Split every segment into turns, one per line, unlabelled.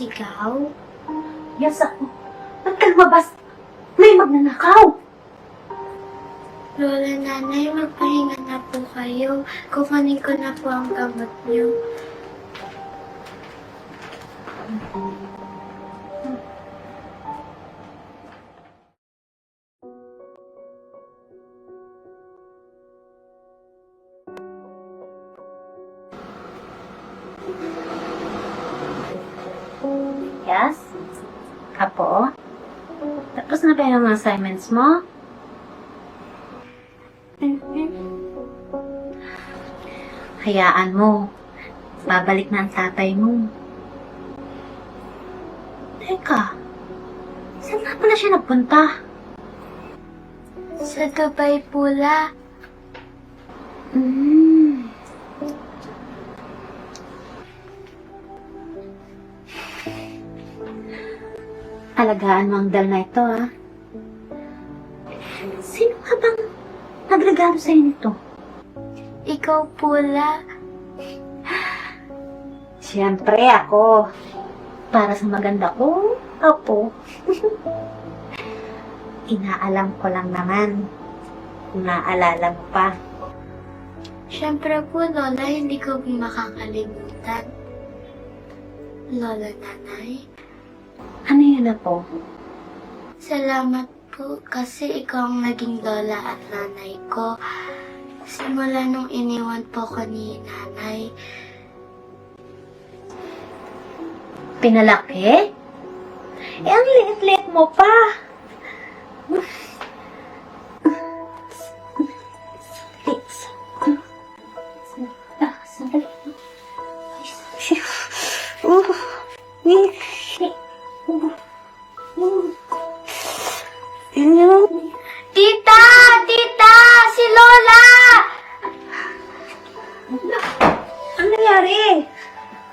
ikaw?
Yes, ako. Ba't ka lumabas? May magnanakaw!
Lola, nanay, magpahinga na po kayo. Kukunin ko na po ang gamot niyo.
Yes? Apo? Tapos na ba yung mga assignments mo? Hayaan mo. Babalik na ang tatay mo. Teka. Saan nga pala siya nagpunta?
Sa Dubai pula.
Hmm. Alagaan mo ang dal na ito, ha? Sino ka bang nagregalo sa'yo nito?
Ikaw pula.
Siyempre ako. Para sa maganda ko, apo. Inaalam ko lang naman. Kung naaalala mo pa.
Siyempre po, Lola, hindi ko po makakalimutan. Lola, nanay,
Ano yun, apo?
salamat po kasi ikaw ang naging lola at nanay ko. Simula nung iniwan po ko ni nanay.
Pinalaki? Eh, ang liit-liit mo pa. Sandali.
Tita! Tita! Si Lola!
Ano nangyari?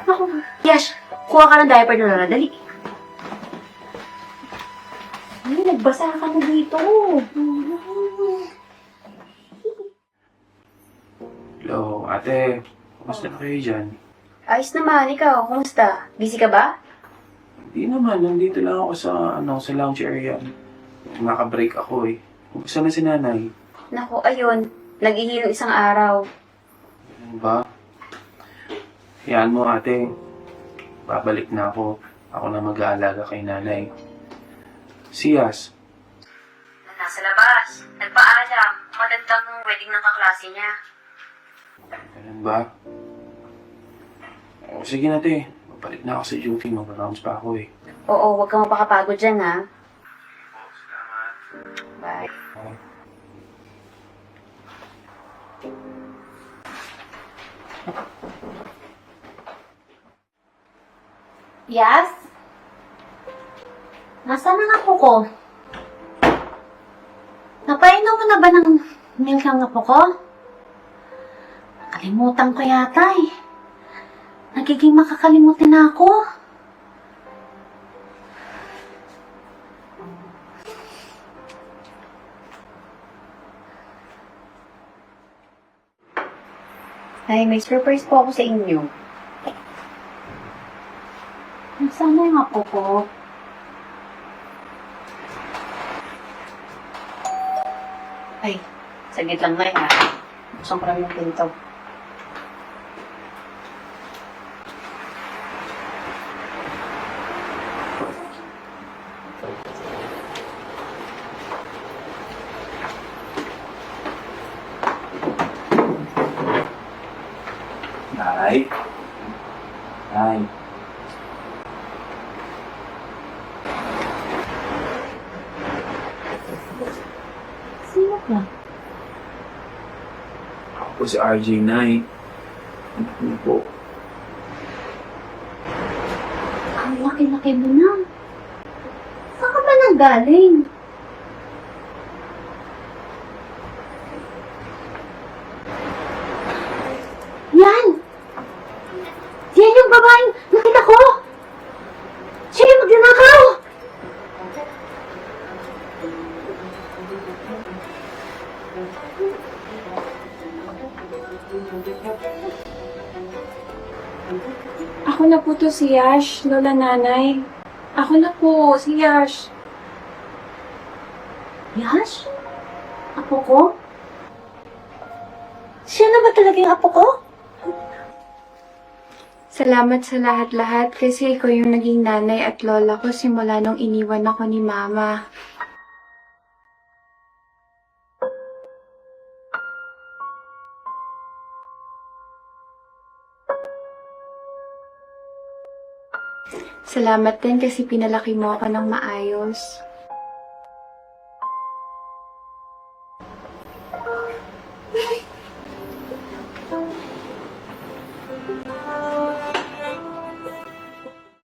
Naku, Yash, kuha ka ng diaper na Lola. Dali. Ay, nagbasa ka na dito.
Hello, ate. Kumusta na kayo dyan?
Ayos naman, ikaw. Kumusta? Busy ka ba?
Hindi naman, nandito lang ako sa lounge area. Naka-break ako eh. Kumusta na si nanay?
Naku, ayun. Naghihilo isang araw.
Ano ba? Hayaan mo ate. Babalik na ako. Ako na mag-aalaga kay nanay. Siyas.
Nasa labas. Nagpaalam. Magandang wedding ng kaklase niya.
Ganun ba? O, sige na te. Babalik na ako sa duty. Mag-rounds pa ako eh.
Oo, huwag kang mapakapagod dyan, ha? Bye. Yes? Nasaan ang apo ko? Napainom mo na ba ng milk ang apo ko? Nakalimutan ko yata eh. Nagiging makakalimutin na ako. Ay, may surprise po ako sa inyo. Nasaan na yung apo ko? Ay, saglit lang na ha. Buksan ko lang yung pinto.
Nay? Nay?
Sino ka?
Ako po si RJ, Nay. Ano po?
Ang laki-laki mo na. Saan ka ba nanggaling? Yan! Yan yung babaeng nakita ko! Siya yung magnanakaw! Ako
Ako na po to si Yash, lola nanay. Ako na po, si Yash.
Yash? Apo ko? Siya na ba talaga yung apo ko?
Salamat sa lahat-lahat kasi ikaw yung naging nanay at lola ko simula nung iniwan ako ni Mama. Salamat din kasi pinalaki mo ako ng maayos.